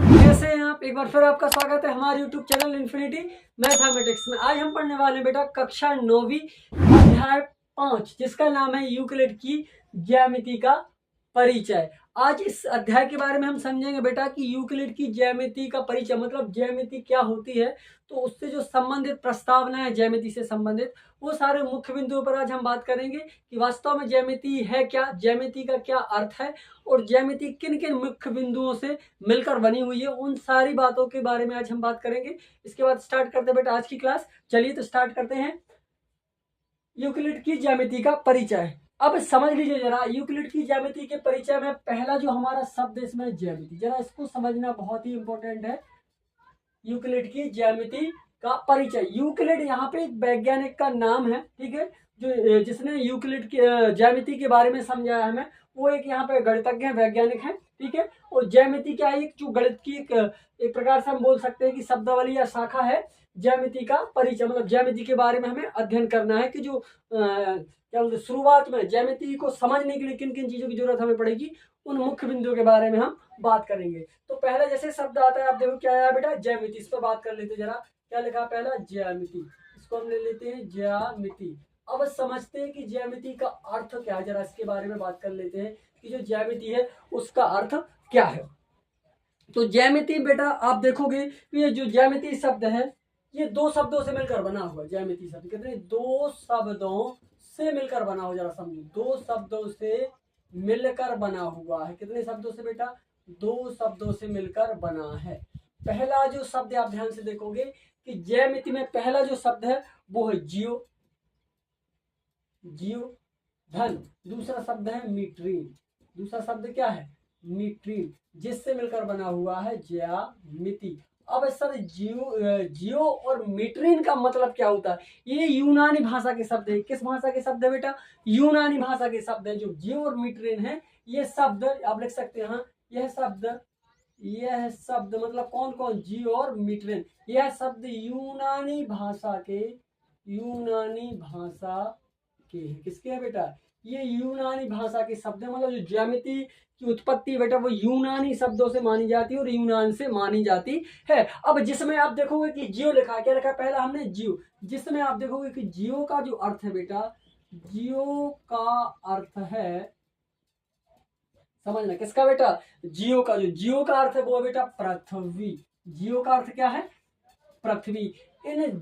कैसे हैं आप? एक बार फिर आपका स्वागत है हमारे YouTube चैनल इन्फिनिटी मैथमेटिक्स में। आज हम पढ़ने वाले हैं बेटा कक्षा 9वीं अध्याय 5, जिसका नाम है यूक्लिड की ज्यामिति का परिचय। आज इस अध्याय के बारे में हम समझेंगे बेटा कि यूक्लिड की ज्यामिति का परिचय मतलब ज्यामिति क्या होती है, तो उससे जो संबंधित प्रस्तावना है ज्यामिति से संबंधित, वो सारे मुख्य बिंदुओं पर आज हम बात करेंगे कि वास्तव में ज्यामिति है क्या, ज्यामिति का क्या अर्थ है और ज्यामिति किन किन मुख्य बिंदुओं से मिलकर बनी हुई है। उन सारी बातों के बारे में आज हम बात करेंगे। इसके बाद स्टार्ट करते हैं बेटा आज की क्लास। चलिए तो स्टार्ट करते हैं यूक्लिड की ज्यामिति का परिचय। अब समझ लीजिए जरा, यूक्लिड की ज्यामिति के परिचय में पहला जो हमारा शब्द इसमें ज्यामिति, जरा इसको समझना बहुत ही इंपॉर्टेंट है। यूक्लिड की ज्यामिति का परिचय। यूक्लिड यहाँ पे एक वैज्ञानिक का नाम है, ठीक है, जो जिसने यूक्लिड की ज्यामिति के बारे में समझाया हमें, वो एक यहाँ पे गणितज्ञ वैज्ञानिक है, ठीक है। और ज्यामिति क्या है? एक जो गणित की एक प्रकार से हम बोल सकते हैं कि शब्दावली या शाखा है ज्यामिति का परिचय। मतलब ज्यामिति के बारे में हमें अध्ययन करना है कि जो क्या बोलते, शुरुआत में ज्यामिति को समझने के लिए किन किन चीजों की जरूरत हमें पड़ेगी, उन मुख्य बिंदुओं के बारे में हम बात करेंगे। तो पहला जैसे शब्द आता है, आप देखो क्या आया बेटा, ज्यामिति। इस पर बात कर लेते जरा। क्या लिखा पहला? ज्यामिति। इसको हम ले लेते हैं ज्यामिति। अब समझते हैं कि ज्यामिति का अर्थ क्या है, जरा इसके बारे में बात कर लेते हैं कि जो ज्यामिति है उसका अर्थ क्या है। तो ज्यामिति बेटा आप देखोगे कि ये जो ज्यामिति शब्द है ये दो शब्दों से मिलकर बना हुआ। ज्यामिति शब्द कितने? दो शब्दों से मिलकर बना हुआ। जरा समझो, दो शब्दों से मिलकर बना हुआ है। कितने शब्दों से बेटा? दो शब्दों से मिलकर बना है। पहला जो शब्द आप ध्यान से देखोगे कि ज्यामिति में पहला जो शब्द है वो है जियो, जियो धन। दूसरा शब्द है मीट्रिन। दूसरा शब्द क्या है? मीट्रिन, जिससे मिलकर बना हुआ है ज्यामिति। अब सर जियो और मीट्रिन का मतलब क्या होता है? ये यूनानी भाषा के शब्द है। किस भाषा के शब्द है बेटा? यूनानी भाषा के शब्द है। जो जियो और मीट्रिन है ये शब्द आप लिख सकते हैं। यह शब्द मतलब कौन कौन? जियो और मीट्रिन। यह शब्द यूनानी भाषा के है। किसके है बेटा? ये यूनानी भाषा के शब्द है। मतलब जो ज्यामिति की उत्पत्ति बेटा वो यूनानी शब्दों से मानी जाती है और यूनान से मानी जाती है। अब जिसमें आप देखोगे कि जियो लिखा है, क्या लिखा है? पहला हमने जियो। जिसमें आप देखोगे कि जियो का जो अर्थ है बेटा, जियो का अर्थ है, समझना किसका बेटा? जियो का। जो जियो का अर्थ है वो बेटा पृथ्वी। जियो का अर्थ क्या है? पृथ्वी। इन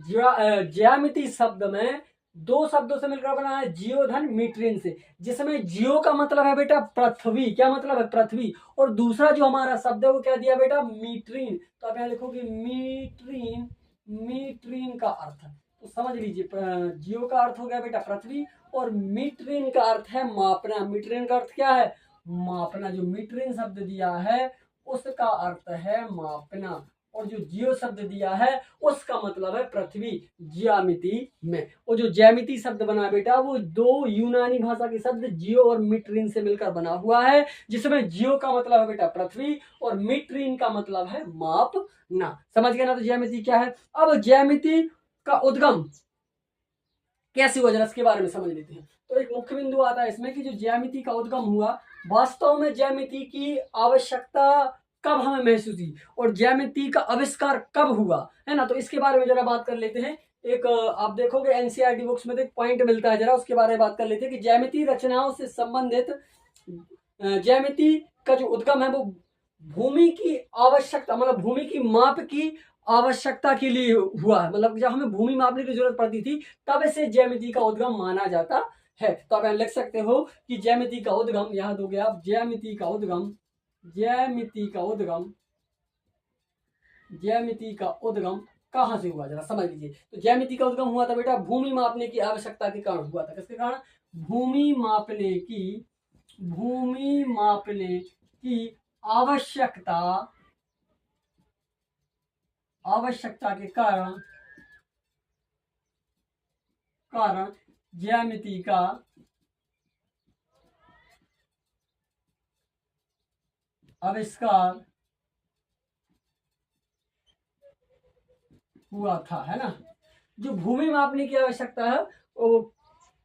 ज्यामिति शब्द में दो शब्दों से मिलकर बना है, जियो धन मीट्रिन से, जिसमें जियो का मतलब है बेटा पृथ्वी। क्या मतलब है? पृथ्वी। और दूसरा जो हमारा शब्द है वो क्या दिया बेटा? मीट्रिन। तो आप यहाँ लिखोगे मीट्रिन। मीट्रिन का अर्थ, तो समझ लीजिए जियो का अर्थ हो गया बेटा पृथ्वी और मीट्रिन का अर्थ है मापना। मीट्रिन का अर्थ क्या है? मापना। जो मीट्रिन शब्द दिया है उसका अर्थ है मापना और जो जियो शब्द दिया है उसका मतलब है पृथ्वी ज्यामिति में। और जो ज्यामिति शब्द बना बेटा वो दो यूनानी भाषा के शब्द जियो और मीट्रिन से मिलकर बना हुआ है, जिसमें जियो का मतलब है बेटा पृथ्वी और मीट्रिन का मतलब है मापना। समझ गए ना? तो ज्यामिति क्या है। अब ज्यामिति का उद्गम कैसे हुआ, जरा इसके बारे में समझ लेते हैं। तो एक मुख्य बिंदु आता है इसमें कि जो ज्यामिति का उद्गम हुआ, वास्तव में ज्यामिति की आवश्यकता कब हमें महसूस हुई और ज्यामिति का आविष्कार कब हुआ, है ना। तो इसके बारे में जरा बात कर लेते हैं। एक आप देखोगे एनसीईआरटी बुक्स में तो एक पॉइंट मिलता है, जरा उसके बारे में बात कर लेते हैं कि ज्यामिति रचनाओं से संबंधित ज्यामिति का जो उद्गम है वो भूमि की आवश्यकता मतलब भूमि की माप की आवश्यकता के लिए हुआ है। मतलब जब हमें भूमि मापने की जरूरत पड़ती थी तब से ज्यामिति का उद्गम माना जाता है। तो आप लिख सकते हो कि ज्यामिति का उद्गम, याद हो गया आप, ज्यामिति का उद्गम कहां से हुआ, जरा समझ लीजिए। तो ज्यामिति का उद्गम हुआ था बेटा भूमि मापने की आवश्यकता के कारण हुआ था। किसके कारण? भूमि मापने की आवश्यकता के कारण ज्यामिति का आविष्कार हुआ था, है ना। जो भूमि मापने की आवश्यकता है वो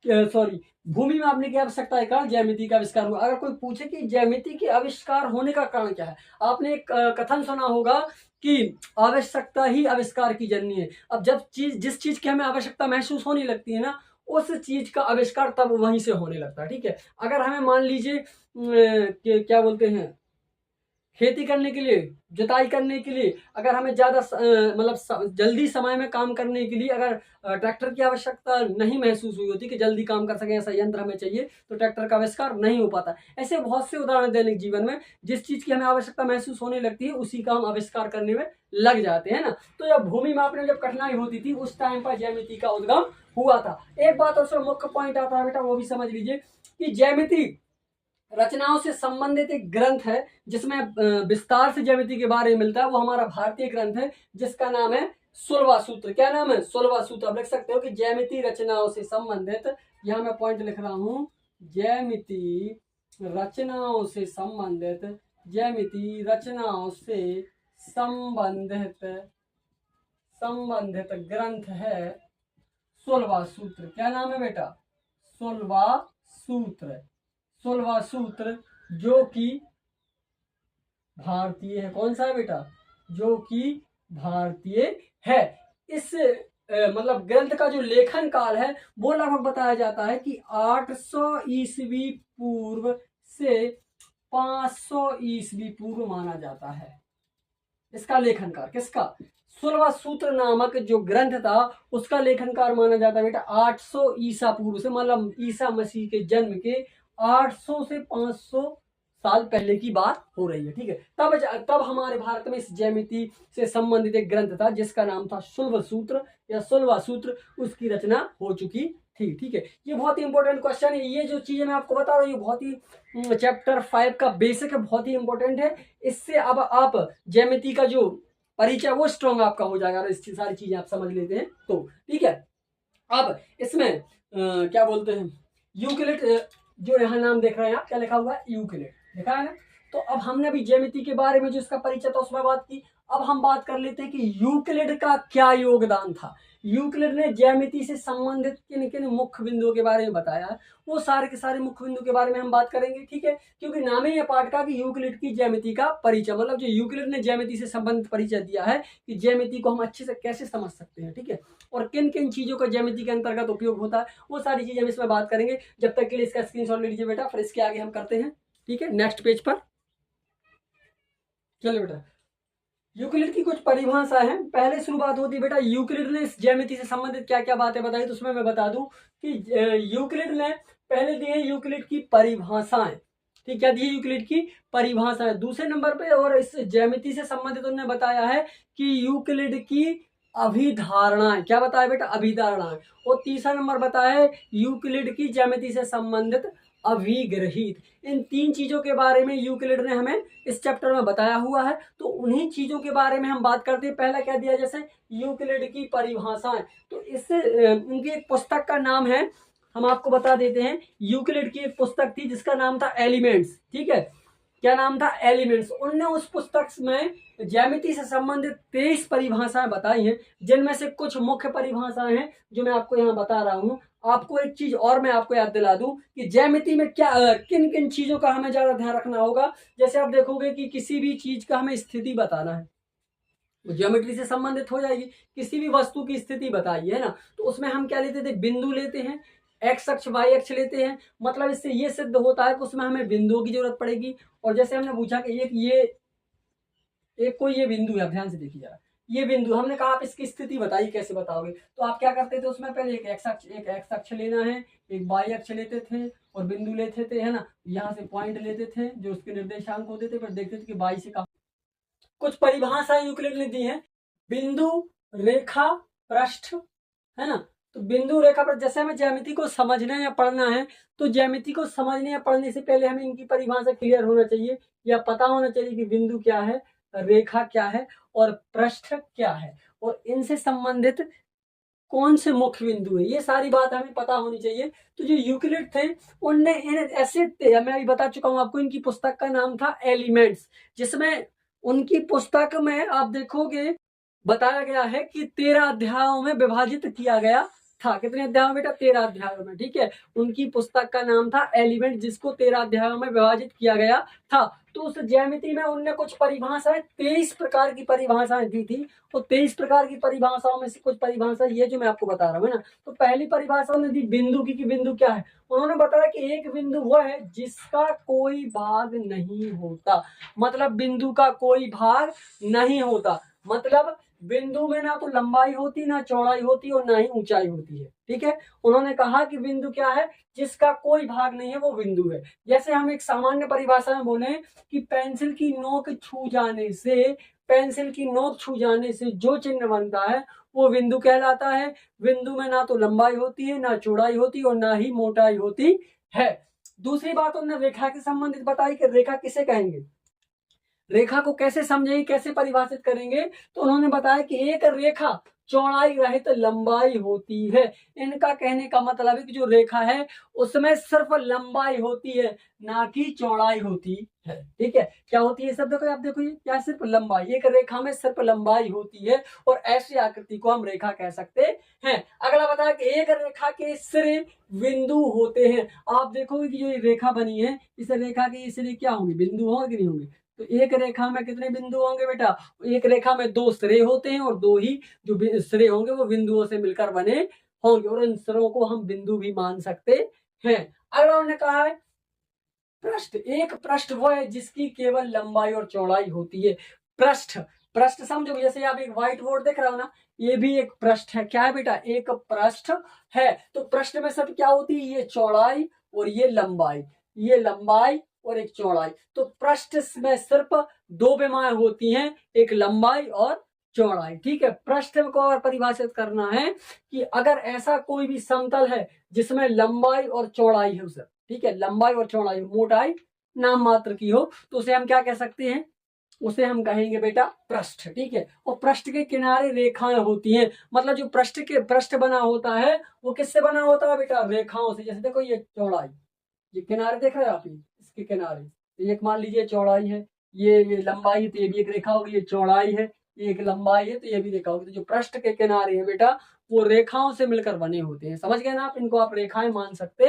सॉरी, भूमि मापने की आवश्यकता के कारण ज्यामिति का आविष्कार हुआ। अगर कोई पूछे कि ज्यामिति के आविष्कार होने का कारण क्या है, आपने एक कथन सुना होगा कि आवश्यकता ही आविष्कार की जननी है। अब जब जिस चीज की हमें आवश्यकता महसूस होने लगती है ना, उस चीज का आविष्कार तब वहीं से होने लगता है। ठीक है, अगर हमें मान लीजिए क्या बोलते हैं, खेती करने के लिए, जुताई करने के लिए, अगर हमें ज्यादा मतलब जल्दी समय में काम करने के लिए अगर ट्रैक्टर की आवश्यकता नहीं महसूस हुई होती कि जल्दी काम कर सके ऐसा यंत्र हमें चाहिए, तो ट्रैक्टर का आविष्कार नहीं हो पाता। ऐसे बहुत से उदाहरण दैनिक जीवन में, जिस चीज की हमें आवश्यकता महसूस होने लगती है उसी का हम आविष्कार करने में लग जाते हैं ना। तो जब भूमि मापने में जब कठिनाई होती थी उस टाइम पर ज्यामिति का उद्गम हुआ था। एक बात और मुख्य पॉइंट आता है बेटा, वो भी समझ लीजिए कि ज्यामिति रचनाओं से संबंधित एक ग्रंथ है जिसमें विस्तार से ज्यामिति के बारे में मिलता है, वो हमारा भारतीय ग्रंथ है जिसका नाम है सुलभा सूत्र। क्या नाम है? सुलभा सूत्र। आप लिख सकते हो कि ज्यामिति रचनाओं से संबंधित, यहां मैं पॉइंट लिख रहा हूं, ज्यामिति रचनाओं से संबंधित, ज्यामिति रचनाओं से संबंधित संबंधित ग्रंथ है सुलभा सूत्र। क्या नाम है बेटा? सुलभा सूत्र। सुलभा सूत्र जो कि भारतीय है। कौन सा है बेटा? जो कि भारतीय है। इस मतलब ग्रंथ का जो लेखन काल है वो लगभग बताया जाता है कि 800 ईस्वी पूर्व से 500 ईस्वी पूर्व माना जाता है इसका लेखन काल। किसका? सुलभा सूत्र नामक जो ग्रंथ था उसका लेखनकार माना जाता है बेटा 800 ईसा पूर्व से, मतलब ईसा मसीह के जन्म के 800 से 500 साल पहले की बात हो रही है। ठीक है, तब हमारे भारत में इस ज्यामिति से संबंधित एक ग्रंथ था जिसका नाम था सुलभ सूत्र या सुलभा सूत्र, उसकी रचना हो चुकी थी। ठीक है, ये बहुत ही इंपॉर्टेंट क्वेश्चन है। ये जो चीजें मैं आपको बता रहा हूँ ये बहुत ही चैप्टर 5 का बेसिक है, बहुत ही इंपॉर्टेंट है। इससे अब आप ज्यामिति का जो परिचय वो स्ट्रॉन्ग आपका हो जाएगा, इस सारी चीजें आप समझ लेते हैं तो। ठीक है, अब इसमें क्या बोलते हैं, यूक्लिड, जो यहाँ नाम देख रहे हैं आप, क्या लिखा हुआ है? यूक्लिड लिखा है ना। तो अब हमने अभी ज्यामिति के बारे में जो इसका परिचय था उसमें बात की। अब हम बात कर लेते हैं कि यूक्लिड का क्या योगदान था। यूक्लिड ने ज्यामिति से संबंधित किन किन मुख्य बिंदुओं के बारे में बताया है, वो सारे के सारे मुख्य बिंदु के बारे में हम बात करेंगे। ठीक है, क्योंकि नाम ही है पाठ का कि यूक्लिड की ज्यामिति का परिचय, मतलब जो यूक्लिड ने ज्यामिति से संबंधित परिचय दिया है कि ज्यामिति को हम अच्छे से कैसे समझ सकते हैं। ठीक है, और किन किन चीजों का ज्यामिति के अंतर्गत उपयोग होता है, वो सारी चीजें हम इसमें बात करेंगे। जब तक के लिए इसका स्क्रीनशॉट ले लीजिए बेटा, फिर इसके आगे हम करते हैं। ठीक है, नेक्स्ट पेज पर चलो बेटा। यूक्लिड की कुछ परिभाषा है। पहले शुरुआत होती है बेटा, यूक्लिड ने इस ज्यामिति से संबंधित क्या क्या बातें बताई, तो उसमें मैं बता दूं कि यूक्लिड ने पहले दी है यूक्लिड की परिभाषाएं। ठीक, क्या दी है? यूक्लिड की परिभाषाएं। दूसरे नंबर पे और इस ज्यामिति से संबंधित उन्होंने बताया है कि यूक्लिड की अभिधारणाएं। क्या बताया बेटा? अभिधारणाएं। और तीसरा नंबर बताया है यूक्लिड की ज्यामिति से संबंधित अभिग्रहित। इन तीन चीजों के बारे में यूक्लिड ने हमें इस चैप्टर में बताया हुआ है, तो उन्हीं चीजों के बारे में हम बात करते हैं। पहला क्या दिया, जैसे यूक्लिड की परिभाषाएं, तो इससे उनकी एक पुस्तक का नाम है, हम आपको बता देते हैं। यूक्लिड की एक पुस्तक थी जिसका नाम था एलिमेंट्स। ठीक है, क्या नाम था? एलिमेंट्स। उनने उस पुस्तक में ज्यामिति से संबंधित 23 परिभाषाएं बताई हैं, जिनमें से कुछ मुख्य परिभाषाएं हैं जो मैं आपको यहाँ बता रहा हूँ। आपको एक चीज और मैं आपको याद दिला दूं कि ज्यामिति में क्या किन किन चीजों का हमें ज्यादा ध्यान रखना होगा। जैसे आप देखोगे कि किसी भी चीज का हमें स्थिति बताना है, ज्योमेट्री से संबंधित हो जाएगी। किसी भी वस्तु की स्थिति बताइए, है ना, तो उसमें हम क्या लेते थे? बिंदु लेते हैं, एक्स अक्ष वाई अक्ष लेते हैं। मतलब इससे ये सिद्ध होता है कि उसमें हमें बिंदुओं की जरूरत पड़ेगी। और जैसे हमने पूछा कि एक कोई ये बिंदु है, ध्यान से देखिए जरा, ये बिंदु, हमने कहा आप इसकी स्थिति बताइए, कैसे बताओगे? तो आप क्या करते थे उसमें? पहले एक एक्स अक्ष लेना है, एक वाई अक्ष लेते थे और बिंदु लेते थे, है ना, यहाँ से पॉइंट लेते थे जो उसके निर्देशांक होते थे, फिर देखते थे कि वाई से कहा। कुछ परिभाषाएं यूक्लिड ने दी हैं। बिंदु, रेखा, पृष्ठ, है ना। तो बिंदु, रेखा, पृष्ठ, जैसे हमें ज्यामिति को समझना या पढ़ना है, तो ज्यामिति को समझने या पढ़ने से पहले हमें इनकी परिभाषा क्लियर होना चाहिए, या पता होना चाहिए कि बिंदु क्या है, रेखा क्या है और पृष्ठ क्या है, और इनसे संबंधित कौन से मुख्य बिंदु है, ये सारी बात हमें पता होनी चाहिए। तो जो यूक्लिड थे उनने ऐसे, मैं अभी बता चुका हूं आपको, इनकी पुस्तक का नाम था एलिमेंट्स, जिसमें उनकी पुस्तक में आप देखोगे बताया गया है कि 13 अध्यायों में विभाजित किया गया था। कितने अध्यायों में बेटा? 13 अध्यायों में। ठीक है, उनकी पुस्तक का नाम था एलिमेंट, जिसको 13 अध्यायों में विभाजित किया गया था। तो उस ज्यामिति में उनने कुछ परिभाषाएं, 23 प्रकार की परिभाषाएं दी थी। तो 23 प्रकार की परिभाषाओं में से कुछ परिभाषा ये जो मैं आपको बता रहा हूँ ना, तो पहली परिभाषा उन्होंने दी बिंदु की, कि बिंदु क्या है। उन्होंने बताया कि एक बिंदु वह है जिसका कोई भाग नहीं होता। मतलब बिंदु का कोई भाग नहीं होता, मतलब बिंदु में ना तो लंबाई होती, ना चौड़ाई होती और ना ही ऊंचाई होती है। ठीक है, उन्होंने कहा कि बिंदु क्या है? जिसका कोई भाग नहीं है, वो बिंदु है। जैसे हम एक सामान्य परिभाषा में बोले कि पेंसिल की नोक छू जाने से, पेंसिल की नोक छू जाने से जो चिन्ह बनता है वो बिंदु कहलाता है। बिंदु में ना तो लंबाई होती है, ना चौड़ाई होती और ना ही मोटाई होती है। दूसरी बात उन्होंने रेखा के संबंधित बताई कि रेखा किसे कहेंगे, रेखा को कैसे समझेंगे, कैसे परिभाषित करेंगे। तो उन्होंने बताया कि एक रेखा चौड़ाई रहित तो लंबाई होती है। इनका कहने का मतलब है कि जो रेखा है उसमें सिर्फ लंबाई होती है, ना कि चौड़ाई होती है। ठीक है, क्या होती है सब देखो, आप देखो ये क्या, सिर्फ लंबाई। एक रेखा में सिर्फ लंबाई होती है और ऐसी आकृति को हम रेखा कह सकते हैं। अगला बताया कि एक रेखा के सिरे बिंदु होते हैं। आप देखोगे कि जो ये रेखा बनी है, इस रेखा के सिरे क्या होंगे? बिंदु होंगे कि नहीं होंगे? तो एक रेखा में कितने बिंदु होंगे बेटा? एक रेखा में 2 सिरे होते हैं और 2 ही जो सिरे होंगे वो बिंदुओं से मिलकर बने होंगे, और इन सिरों को हम बिंदु भी मान सकते हैं। अगला उन्होंने कहा है पृष्ठ। एक पृष्ठ वो है जिसकी केवल लंबाई और चौड़ाई होती है। पृष्ठ, पृष्ठ समझो, जैसे आप एक व्हाइट बोर्ड देख रहे हो ना, ये भी एक पृष्ठ है। क्या है बेटा? एक पृष्ठ है। तो पृष्ठ में सब क्या होती है? ये चौड़ाई और ये लंबाई, ये लंबाई और एक चौड़ाई। तो पृष्ठ में सिर्फ 2 विमाएं होती हैं, एक लंबाई और चौड़ाई। ठीक है, पृष्ठ को अगर परिभाषित करना है कि अगर ऐसा कोई भी समतल है जिसमें लंबाई और चौड़ाई है उसे, ठीक है, लंबाई और चौड़ाई, मोटाई नाम मात्र की हो, तो उसे हम क्या कह सकते हैं? उसे हम कहेंगे बेटा पृष्ठ। ठीक है, और पृष्ठ के किनारे रेखाएं होती हैं। मतलब जो पृष्ठ बना होता है वो किससे बना होता है बेटा? रेखाओं से। जैसे देखो ये चौड़ाई, ये किनारे देख रहे हैं आप, इसके किनारे एक मान लीजिए चौड़ाई है, ये लंबाई है तो ये भी एक रेखा होगी, ये चौड़ाई है, ये एक लंबाई है तो ये भी रेखा होगी। तो जो पृष्ठ के किनारे है बेटा वो रेखाओं से मिलकर बने होते हैं। समझ गए ना आप? इनको आप रेखाएं मान सकते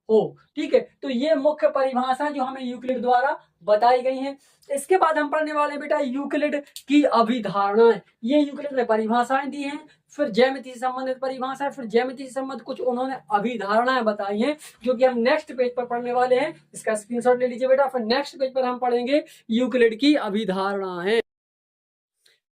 हो। ठीक है, तो ये मुख्य परिभाषा जो हमें यूक्लिड द्वारा बताई गई हैं। इसके बाद हम पढ़ने वाले बेटा यूक्लिड की अभिधारणाएं। ये यूक्लिड ने परिभाषाएं दी हैं, फिर ज्यामिति से संबंधित परिभाषा, फिर ज्यामिति से संबंधित कुछ उन्होंने अभिधारणाएं बताई हैं, जो कि हम नेक्स्ट पेज पर पढ़ने वाले हैं। इसका स्क्रीनशॉट ले लीजिए बेटा। फिर नेक्स्ट पेज पर हम पढ़ेंगे यूक्लिड की अभिधारणाएं।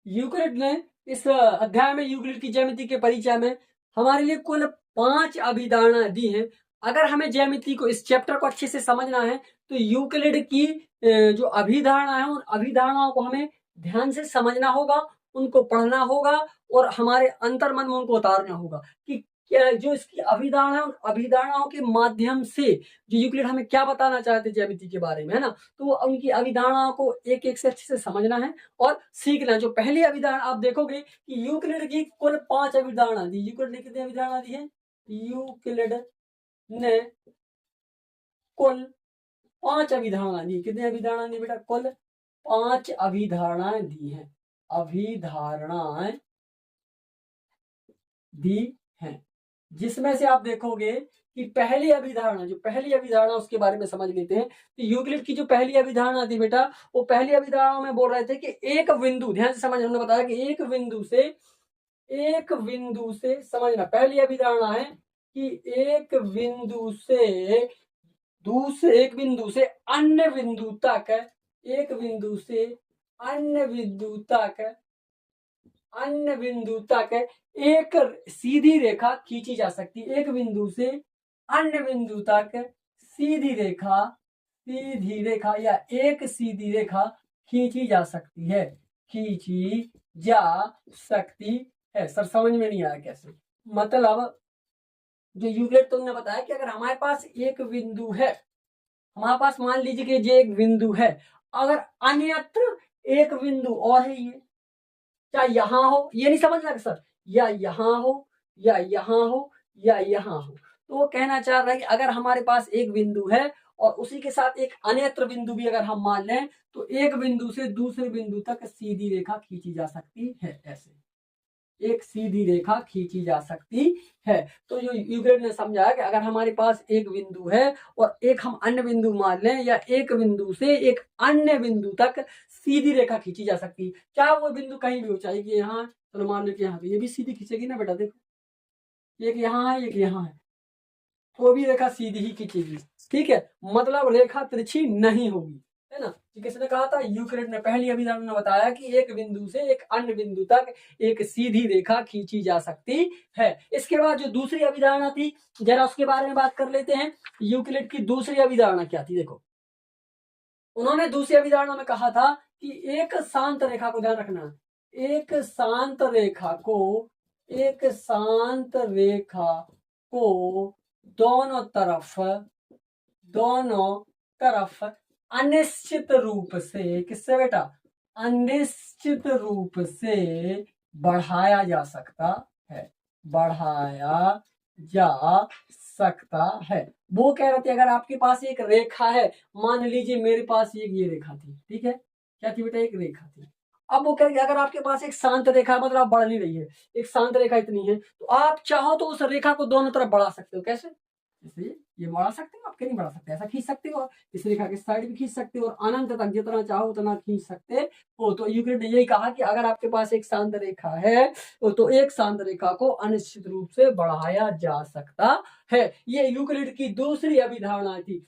यूक्लिड ने इस अध्याय में यूक्लिड की ज्यामिति के परिचय में हमारे लिए कुल 5 अभिधारणाएं दी हैं। अगर हमें ज्यामिति को, इस चैप्टर को अच्छे से समझना है तो यूक्लिड की जो अभिधारणा है उन अभिधारणाओं को हमें ध्यान से समझना होगा, उनको पढ़ना होगा और हमारे अंतर्मन में उनको उतारना होगा कि जो इसकी अभिधारणा है, उन अभिधारणाओं के माध्यम से जो यूक्लिड हमें क्या बताना चाहते हैं ज्यामिति के बारे में, है ना, तो उनकी अभिधारणाओं को एक एक से अच्छे से समझना है और सीखना है। जो पहली अभिधारणा आप देखोगे कि यूक्लिड की कुल 5 अभिधारणा दी। यूक्लिड ने कितनी अभिधारणा दी है? यूक्लिड ने कुल 5 अभिधारणा दी। कितनी अभिधारणा दी बेटा? कुल 5 अभिधारणाएं दी हैं। अभिधारणाएं दी हैं, जिसमें से आप देखोगे कि पहली अभिधारणा, जो पहली अभिधारणा उसके बारे में समझ लेते हैं। तो यूक्लिड की जो पहली अभिधारणा थी बेटा, वो पहली अभिधारणा में बोल रहे थे कि एक बिंदु, ध्यान से समझ, हमने बताया कि एक बिंदु से समझना। पहली अभिधारणा है कि एक बिंदु से अन्य बिंदु तक, एक बिंदु से अन्य बिंदु तक एक सीधी रेखा खींची जा सकती है। एक बिंदु से अन्य बिंदु तक सीधी रेखा या एक सीधी रेखा खींची जा सकती है, सर समझ में नहीं आया कैसे? मतलब जो यूक्लिड तुमने बताया कि अगर हमारे पास एक बिंदु है, हमारे पास मान लीजिए कि ये एक बिंदु है, अगर अन्यत्र एक बिंदु और है, ये चाहे यहां हो, ये नहीं समझना सर, या यहां हो या यहां हो या यहां हो, तो वो कहना चाह रहा है कि अगर हमारे पास एक बिंदु है और उसी के साथ एक अन्यत्र बिंदु भी अगर हम मान लें तो एक बिंदु से दूसरे बिंदु तक सीधी रेखा खींची जा सकती है ऐसे। एक सीधी रेखा खींची जा सकती है। तो जो यूक्लिड ने समझाया कि अगर हमारे पास एक बिंदु है और एक हम अन्य बिंदु मान लें, या एक बिंदु से एक अन्य बिंदु तक सीधी रेखा खींची जा सकती है, क्या वो बिंदु कहीं भी हो, चाहे कि यहाँ, चलो मान लो कि यहाँ पे ये भी सीधी खींचेगी ना बेटा, देखो एक यहाँ है एक यहाँ है, वो भी रेखा सीधी ही खींचेगी। ठीक है, मतलब रेखा तिरछी नहीं होगी, है ना। किसने कहा था? यूक्लिड ने पहली अभिधारणा में बताया कि एक बिंदु से एक अन्य बिंदु तक एक सीधी रेखा खींची जा सकती है। इसके बाद जो दूसरी अभिधारणा थी, जरा उसके बारे में बात कर लेते हैं। यूक्लिड की दूसरी अभिधारणा क्या थी? देखो, उन्होंने दूसरी अभिधारणा में कहा था कि एक शांत रेखा को, ध्यान रखना, एक शांत रेखा को, एक शांत रेखा को दोनों तरफ अनिश्चित रूप से, किससे बेटा? अनिश्चित रूप से बढ़ाया जा सकता है, बढ़ाया जा सकता है। वो कह रहे थे अगर आपके पास एक रेखा है, मान लीजिए मेरे पास एक ये रेखा थी, ठीक है, क्या थी बेटा? एक रेखा थी। अब वो कह रहे अगर आपके पास एक शांत रेखा, मतलब आप बढ़ नहीं रही है, एक शांत रेखा इतनी है, तो आप चाहो तो उस रेखा को दोनों तरफ बढ़ा सकते हो। कैसे? इसलिए ये बढ़ा सकते हो, आप क्यों नहीं बढ़ा सकते? ऐसा खींच सकते हो, इस रेखा के साइड भी खींच सकते हो, और अनंत तक जितना चाहो उतना खींच सकते हो। तो यूक्लिड ने यही कहा कि अगर आपके पास एक शांत रेखा है तो एक शांत रेखा को अनिश्चित रूप से बढ़ाया जा सकता है। ये यूक्लिड की दूसरी अभिधारणा थी।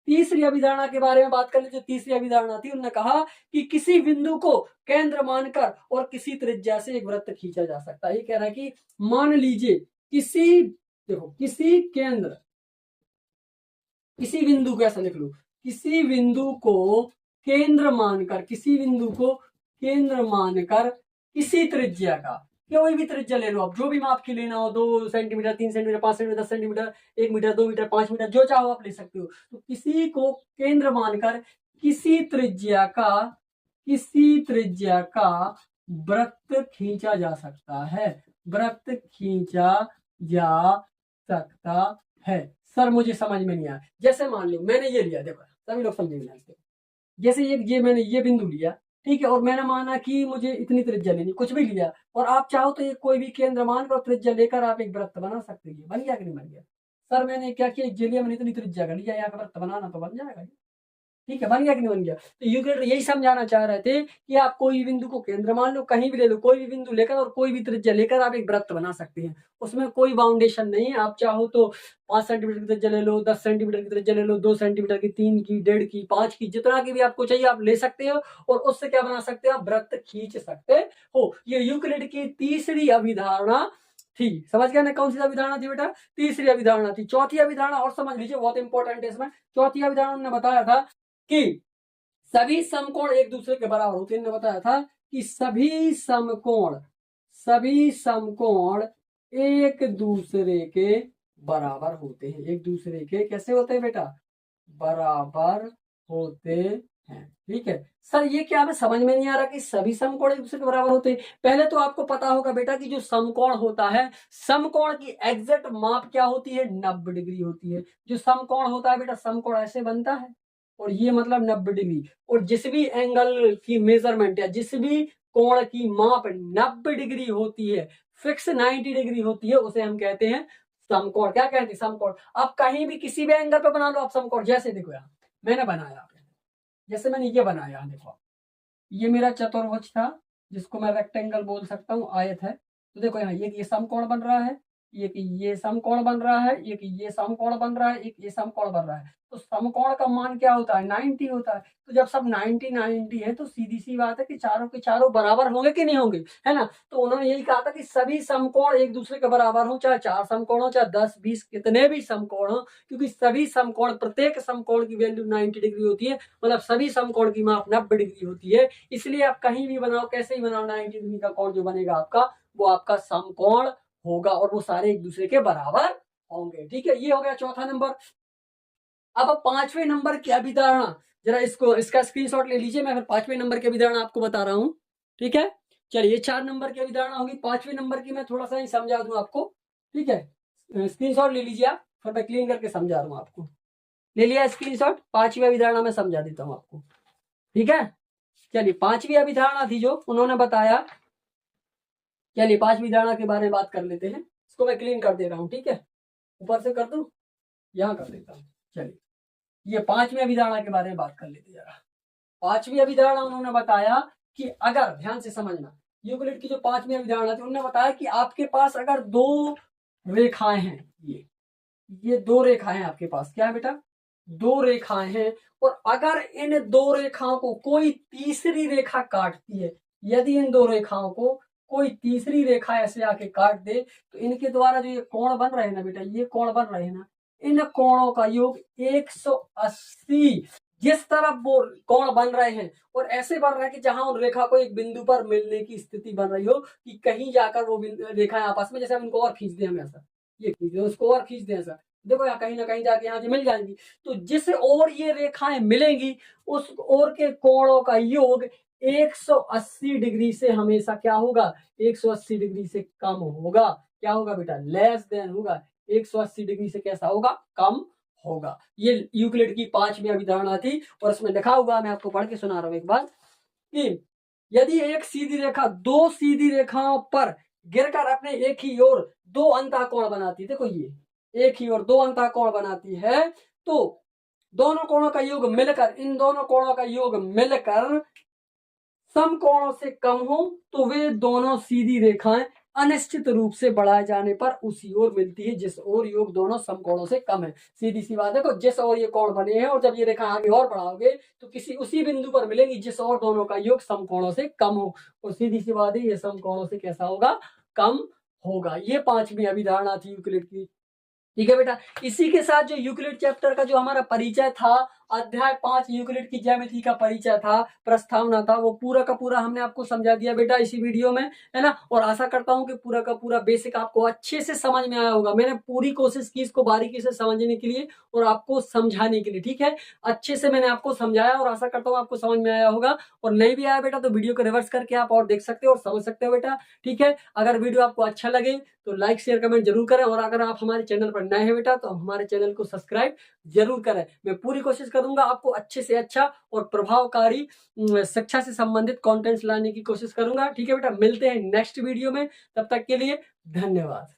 तीसरी अभिधारणा के बारे में बात कर लीजिए। तीसरी अभिधारणा थी, उन्होंने कहा कि किसी बिंदु को केंद्र मानकर और किसी त्रिज्या से एक वृत्त खींचा जा सकता है। ये कह रहा है कि मान लीजिए किसी, देखो, किसी केंद्र, किसी बिंदु को ऐसा लिख लो, किसी बिंदु को केंद्र मानकर, किसी बिंदु को केंद्र मानकर किसी त्रिज्या का, कोई भी त्रिज्या ले लो आप, जो भी माप की लेना हो, 2 centimetre, 3 centimetre, 5 centimetre, 10 centimetre, 1 metre, 2 metre, 5 metre, जो चाहो आप ले सकते हो। तो किसी को केंद्र मानकर किसी त्रिज्या का, किसी त्रिज्या का वृत्त खींचा जा सकता है, वृत्त खींचा जा सकता है। सर मुझे समझ में नहीं आया। जैसे मान लो मैंने ये लिया, देखो सभी लोग समझेंगे, जैसे ये मैंने ये बिंदु लिया, ठीक है, और मैंने माना कि मुझे इतनी त्रिज्या लेनी, कुछ भी लिया, और आप चाहो तो ये कोई भी केंद्र मानकर त्रिज्या लेकर आप एक वृत्त बना सकते हैं। बन गया कि नहीं बन गया? सर मैंने क्या किया, ये लिया, मैंने इतनी त्रिज्या का लिया, यहाँ का वृत्त बनाना तो बन जाएगा। ठीक है, बन गया कि नहीं बन गया? तो यूक्लिड यही समझाना चाह रहे थे कि आप कोई भी बिंदु को केंद्र मान लो, कहीं भी ले लो, कोई भी बिंदु लेकर और कोई भी त्रिज्या लेकर आप एक वृत्त बना सकते हैं। उसमें कोई बाउंडेशन नहीं है। आप चाहो तो 5 सेंटीमीटर की त्रिज्या ले लो, 10 सेंटीमीटर की त्रिज्या ले लो, 2 सेंटीमीटर की, 3 की, 1.5 की, 5 की, जितना की भी आपको चाहिए आप ले सकते हो, और उससे क्या बना सकते हो? आप वृत्त खींच सकते हो। ये यूक्लिड की तीसरी अभिधारणा थी। समझ गया ना कौन सी अभिधारणा थी बेटा? तीसरी अभिधारणा थी। चौथी अभिधारणा और समझ लीजिए, बहुत इंपॉर्टेंट है इसमें। चौथी अभिधारणा ने बताया था कि सभी समकोण एक दूसरे के बराबर होते हैं। इन्होंने बताया था कि सभी समकोण एक दूसरे के बराबर होते हैं। एक दूसरे के कैसे होते हैं बेटा? बराबर होते हैं। ठीक है सर, ये क्या हमें समझ में नहीं आ रहा कि सभी समकोण एक दूसरे के बराबर होते हैं? पहले तो आपको पता होगा बेटा कि जो समकोण होता है, समकोण की एग्जैक्ट माप क्या होती है? 90 डिग्री होती है। जो समकोण होता है बेटा, समकोण ऐसे बनता है, और ये मतलब 90 डिग्री, और जिस भी एंगल की मेजरमेंट या जिस भी कोण की माप 90 डिग्री होती है, फिक्स 90 डिग्री होती है, उसे हम कहते हैं समकोण। क्या कहते हैं? समकोण। आप कहीं भी किसी भी एंगल पे बना लो आप समकोण। जैसे देखो यहाँ मैंने बनाया, जैसे मैंने ये बनाया, देखो ये मेरा चतुर्भुज था, जिसको मैं रेक्टेंगल बोल सकता हूँ, आयत है। तो देखो यहाँ ये समकोण बन रहा है, एक ये समकोण बन रहा है, एक ये समकोण बन रहा है, एक ये समकोण बन रहा है। तो समकोण का मान क्या होता है? 90 होता है। तो जब सब 90 है तो सीधी सी बात है कि चारों के चारों बराबर होंगे कि नहीं होंगे, है ना। तो उन्होंने यही कहा था कि सभी समकोण एक दूसरे के बराबर हो, चाहे 4 समकोण हो, चाहे 10, 20, कितने भी समकोण हो, क्योंकि सभी समकोण, प्रत्येक समकोण की वैल्यू 90 डिग्री होती है। मतलब सभी समकोण की माप 90 डिग्री होती है। इसलिए आप कहीं भी बनाओ, कैसे ही बनाओ, 90 डिग्री का कोण जो बनेगा आपका, वो आपका समकोण होगा, और वो सारे एक दूसरे के बराबर होंगे। ठीक है, ये हो गया चौथा नंबर। अब 5वें नंबर की अभिधारणा, जरा इसका स्क्रीनशॉट ले लीजिए, मैं फिर 5वें नंबर की अभिधारणा आपको बता रहा हूं। ठीक है, चलिए 4 नंबर की अभिधारणा होगी, 5वें नंबर की मैं थोड़ा सा ही समझा दूं आपको। ठीक है, स्क्रीनशॉट ले लीजिए आप, फिर मैं क्लीन करके समझा दूं आपको। ले लिया स्क्रीनशॉट? 5वीं अभिधारणा में समझा देता हूं आपको। ठीक है, चलिए 5वीं अभिधारणा थी जो उन्होंने बताया चलिए 5वीं धारणा के बारे में बात कर लेते हैं। इसको मैं क्लीन कर दे रहा हूँ, ठीक है, ऊपर से कर दूं, यहाँ कर देता हूँ। चलिए ये 5वीं अभिधारणा के बारे में बात कर लेते हैं जरा। 5वीं अभिधारणा उन्होंने बताया कि अगर, ध्यान से समझना, यूक्लिड की जो 5वीं अभिधारणा थी उन्होंने बताया कि आपके पास अगर दो रेखाएं हैं, ये दो रेखाएं हैं आपके पास, क्या है बेटा, दो रेखाएं हैं, और अगर इन दो रेखाओं को कोई तीसरी रेखा काटती है, यदि इन दो रेखाओं को कोई तीसरी रेखा ऐसे आके काट दे, तो इनके द्वारा जो ये कोण बन रहे हैं ना बेटा, ये कोण बन रहे हैं ना, इन कोणों का योग 180, जिस तरफ वो कोण बन रहे हैं और ऐसे बन रहा है कि जहां उन रेखा को एक बिंदु पर मिलने की स्थिति बन रही हो कि कहीं जाकर वो रेखाएं आपस में, जैसे हम इनको और खींच दें, हम ऐसा ये खींच दें, उसको और खींच दें ऐसा, देखो यहाँ कहीं ना कहीं जाके यहाँ से मिल जाएंगी, तो जिस ओर ये रेखाएं मिलेंगी उस ओर के कोणों का योग 180 डिग्री से हमेशा क्या होगा, 180 डिग्री से कम होगा। क्या होगा बेटा, लेस देन होगा, 180 डिग्री से कैसा होगा, कम होगा। ये यूक्लिड की 5वीं अभिधारणा थी, और इसमें लिखा हुआ, मैं आपको पढ़ के सुना रहा हूं एक बार, कि यदि एक सीधी रेखा दो सीधी रेखाओं पर गिरकर अपने एक ही ओर दो अंतःकोण बनाती है, देखो ये एक ही ओर दो अंतःकोण बनाती है, तो दोनों कोणों का योग मिलकर, इन दोनों कोणों का योग मिलकर समकोणों से कम हो, तो वे दोनों सीधी रेखाएं अनिश्चित रूप से बढ़ाए जाने पर उसी ओर मिलती है जिस ओर योग दोनों समकोणों से कम है। सीधी सी बात है, देखो जिस ओर ये कोण बने हैं और जब ये रेखा आगे और बढ़ाओगे तो किसी उसी बिंदु पर मिलेंगी जिस ओर दोनों का योग समकोणों से कम हो, और सीधी सी बात है ये समकोणों से कैसा होगा, कम होगा। ये 5वीं अभिधारणा थी यूक्लिड की, ठीक है बेटा। इसी के साथ जो यूक्लिड चैप्टर का जो हमारा परिचय था, अध्याय 5 यूक्लिड की ज्यामिति का परिचय था, प्रस्तावना था, वो पूरा का पूरा हमने आपको समझा दिया बेटा इसी वीडियो में, है ना। और आशा करता हूं कि पूरा का पूरा बेसिक आपको अच्छे से समझ में आया होगा। मैंने पूरी कोशिश की इसको बारीकी से समझने के लिए और आपको समझाने के लिए, ठीक है। अच्छे से मैंने आपको समझाया और आशा करता हूँ आपको समझ में आया होगा। और नहीं भी आया बेटा तो वीडियो को रिवर्स करके आप और देख सकते हो और समझ सकते हो बेटा, ठीक है। अगर वीडियो आपको अच्छा लगे तो लाइक शेयर कमेंट जरूर करें, और अगर आप हमारे चैनल पर नए हैं बेटा तो हमारे चैनल को सब्सक्राइब जरूर करें। मैं पूरी कोशिश करूंगा आपको अच्छे से अच्छा और प्रभावकारी शिक्षा से संबंधित कंटेंट्स लाने की कोशिश करूंगा, ठीक है बेटा। मिलते हैं नेक्स्ट वीडियो में, तब तक के लिए धन्यवाद।